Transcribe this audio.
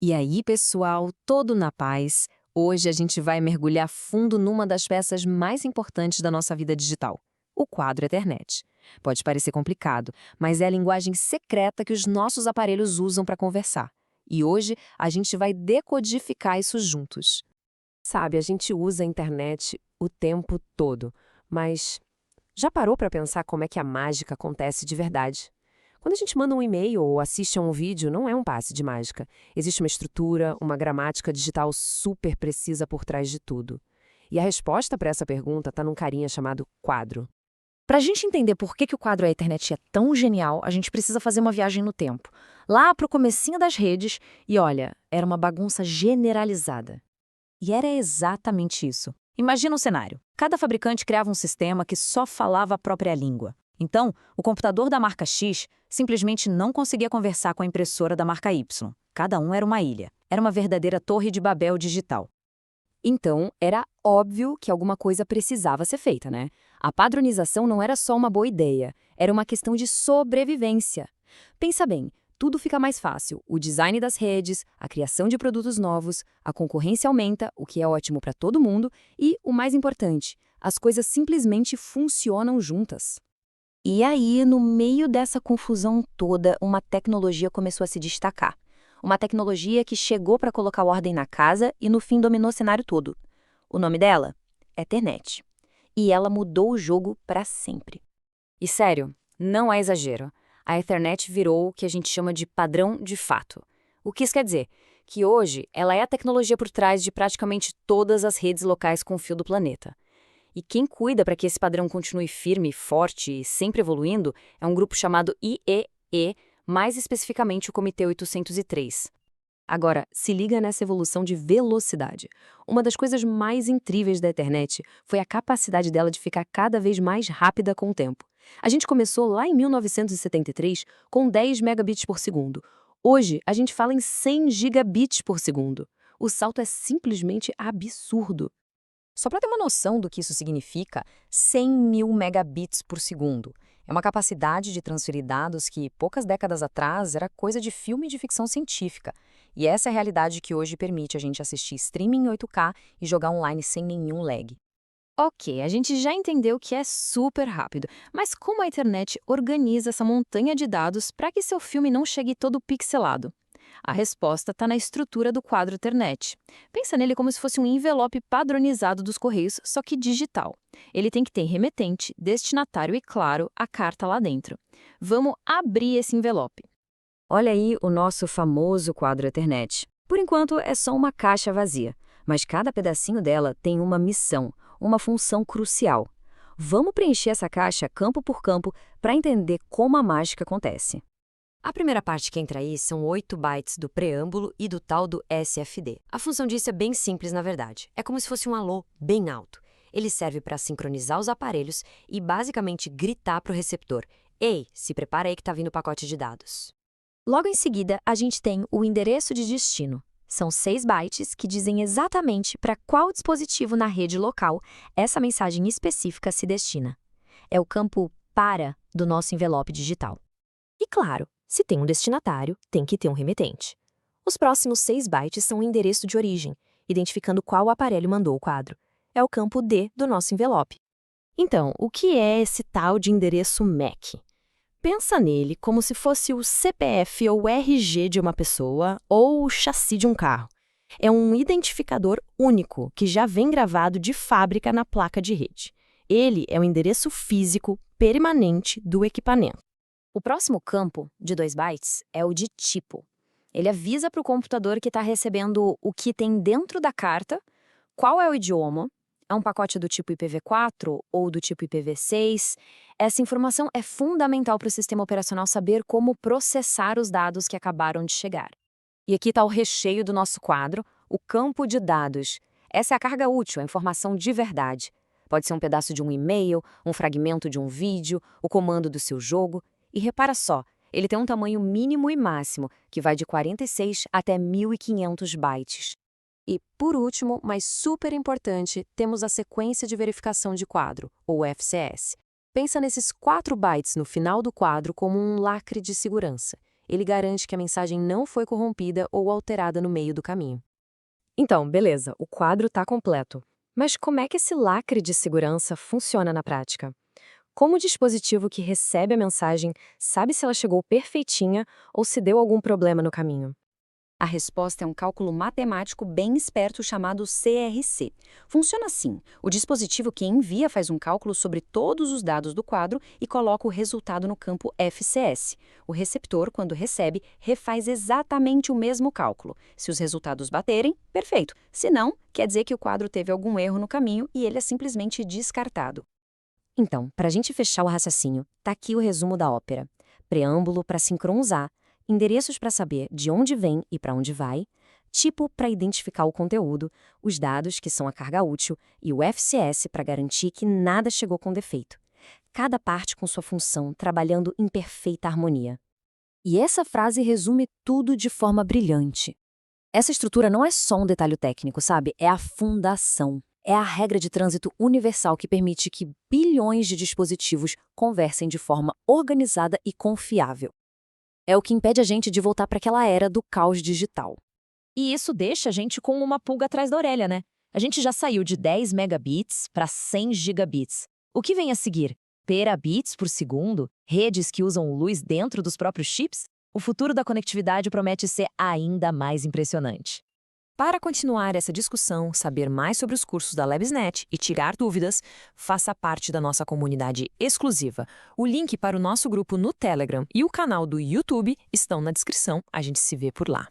E aí, pessoal, todo na paz. Hoje a gente vai mergulhar fundo numa das peças mais importantes da nossa vida digital, o quadro Ethernet. Pode parecer complicado, mas é a linguagem secreta que os nossos aparelhos usam para conversar. E hoje a gente vai decodificar isso juntos. Sabe, a gente usa a internet o tempo todo, mas já parou para pensar como é que a mágica acontece de verdade? Quando a gente manda um e-mail ou assiste a um vídeo, não é um passe de mágica. Existe uma estrutura, uma gramática digital super precisa por trás de tudo. E a resposta para essa pergunta está num carinha chamado quadro. Para a gente entender por que o quadro A Ethernet é tão genial, a gente precisa fazer uma viagem no tempo. Lá para o comecinho das redes, e olha, era uma bagunça generalizada. E era exatamente isso. Imagina o cenário. Cada fabricante criava um sistema que só falava a própria língua. Então, o computador da marca X simplesmente não conseguia conversar com a impressora da marca Y. Cada um era uma ilha. Era uma verdadeira torre de Babel digital. Então, era óbvio que alguma coisa precisava ser feita, né? A padronização não era só uma boa ideia, era uma questão de sobrevivência. Pensa bem, tudo fica mais fácil. O design das redes, a criação de produtos novos, a concorrência aumenta, o que é ótimo para todo mundo, e, o mais importante, as coisas simplesmente funcionam juntas. E aí, no meio dessa confusão toda, uma tecnologia começou a se destacar. Uma tecnologia que chegou para colocar ordem na casa e no fim dominou o cenário todo. O nome dela? Ethernet. E ela mudou o jogo para sempre. E sério, não é exagero. A Ethernet virou o que a gente chama de padrão de fato. O que isso quer dizer? Que hoje ela é a tecnologia por trás de praticamente todas as redes locais com fio do planeta. E quem cuida para que esse padrão continue firme, forte e sempre evoluindo é um grupo chamado IEE, mais especificamente o Comitê 803. Agora, se liga nessa evolução de velocidade. Uma das coisas mais incríveis da internet foi a capacidade dela de ficar cada vez mais rápida com o tempo. A gente começou lá em 1973 com 10 megabits por segundo. Hoje, a gente fala em 100 gigabits por segundo. O salto é simplesmente absurdo. Só para ter uma noção do que isso significa, 100 mil megabits por segundo. É uma capacidade de transferir dados que, poucas décadas atrás, era coisa de filme de ficção científica. E essa é a realidade que hoje permite a gente assistir streaming em 8K e jogar online sem nenhum lag. Ok, a gente já entendeu que é super rápido, mas como a internet organiza essa montanha de dados para que seu filme não chegue todo pixelado? A resposta está na estrutura do quadro Ethernet. Pensa nele como se fosse um envelope padronizado dos Correios, só que digital. Ele tem que ter remetente, destinatário e, claro, a carta lá dentro. Vamos abrir esse envelope. Olha aí o nosso famoso quadro Ethernet. Por enquanto é só uma caixa vazia, mas cada pedacinho dela tem uma missão, uma função crucial. Vamos preencher essa caixa campo por campo para entender como a mágica acontece. A primeira parte que entra aí são 8 bytes do preâmbulo e do tal do SFD. A função disso é bem simples, na verdade. É como se fosse um alô bem alto. Ele serve para sincronizar os aparelhos e basicamente gritar para o receptor: "Ei, se prepara aí que está vindo o pacote de dados." Logo em seguida, a gente tem o endereço de destino. São 6 bytes que dizem exatamente para qual dispositivo na rede local essa mensagem específica se destina. É o campo para do nosso envelope digital. E claro, se tem um destinatário, tem que ter um remetente. Os próximos 6 bytes são o endereço de origem, identificando qual aparelho mandou o quadro. É o campo D do nosso envelope. Então, o que é esse tal de endereço MAC? Pensa nele como se fosse o CPF ou o RG de uma pessoa ou o chassi de um carro. É um identificador único que já vem gravado de fábrica na placa de rede. Ele é o endereço físico permanente do equipamento. O próximo campo, de 2 bytes, é o de tipo. Ele avisa para o computador que está recebendo o que tem dentro da carta, qual é o idioma, é um pacote do tipo IPv4 ou do tipo IPv6. Essa informação é fundamental para o sistema operacional saber como processar os dados que acabaram de chegar. E aqui está o recheio do nosso quadro, o campo de dados. Essa é a carga útil, a informação de verdade. Pode ser um pedaço de um e-mail, um fragmento de um vídeo, o comando do seu jogo. E repara só, ele tem um tamanho mínimo e máximo, que vai de 46 até 1.500 bytes. E, por último, mas super importante, temos a sequência de verificação de quadro, ou FCS. Pensa nesses 4 bytes no final do quadro como um lacre de segurança. Ele garante que a mensagem não foi corrompida ou alterada no meio do caminho. Então, beleza, o quadro está completo. Mas como é que esse lacre de segurança funciona na prática? Como o dispositivo que recebe a mensagem sabe se ela chegou perfeitinha ou se deu algum problema no caminho? A resposta é um cálculo matemático bem esperto chamado CRC. Funciona assim: o dispositivo que envia faz um cálculo sobre todos os dados do quadro e coloca o resultado no campo FCS. O receptor, quando recebe, refaz exatamente o mesmo cálculo. Se os resultados baterem, perfeito. Se não, quer dizer que o quadro teve algum erro no caminho e ele é simplesmente descartado. Então, para a gente fechar o raciocínio, tá aqui o resumo da ópera. Preâmbulo para sincronizar, endereços para saber de onde vem e para onde vai, tipo para identificar o conteúdo, os dados, que são a carga útil, e o FCS para garantir que nada chegou com defeito. Cada parte com sua função, trabalhando em perfeita harmonia. E essa frase resume tudo de forma brilhante. Essa estrutura não é só um detalhe técnico, sabe? É a fundação. É a regra de trânsito universal que permite que bilhões de dispositivos conversem de forma organizada e confiável. É o que impede a gente de voltar para aquela era do caos digital. E isso deixa a gente com uma pulga atrás da orelha, né? A gente já saiu de 10 megabits para 100 gigabits. O que vem a seguir? Terabits por segundo? Redes que usam luz dentro dos próprios chips? O futuro da conectividade promete ser ainda mais impressionante. Para continuar essa discussão, saber mais sobre os cursos da LabsNet e tirar dúvidas, faça parte da nossa comunidade exclusiva. O link para o nosso grupo no Telegram e o canal do YouTube estão na descrição. A gente se vê por lá.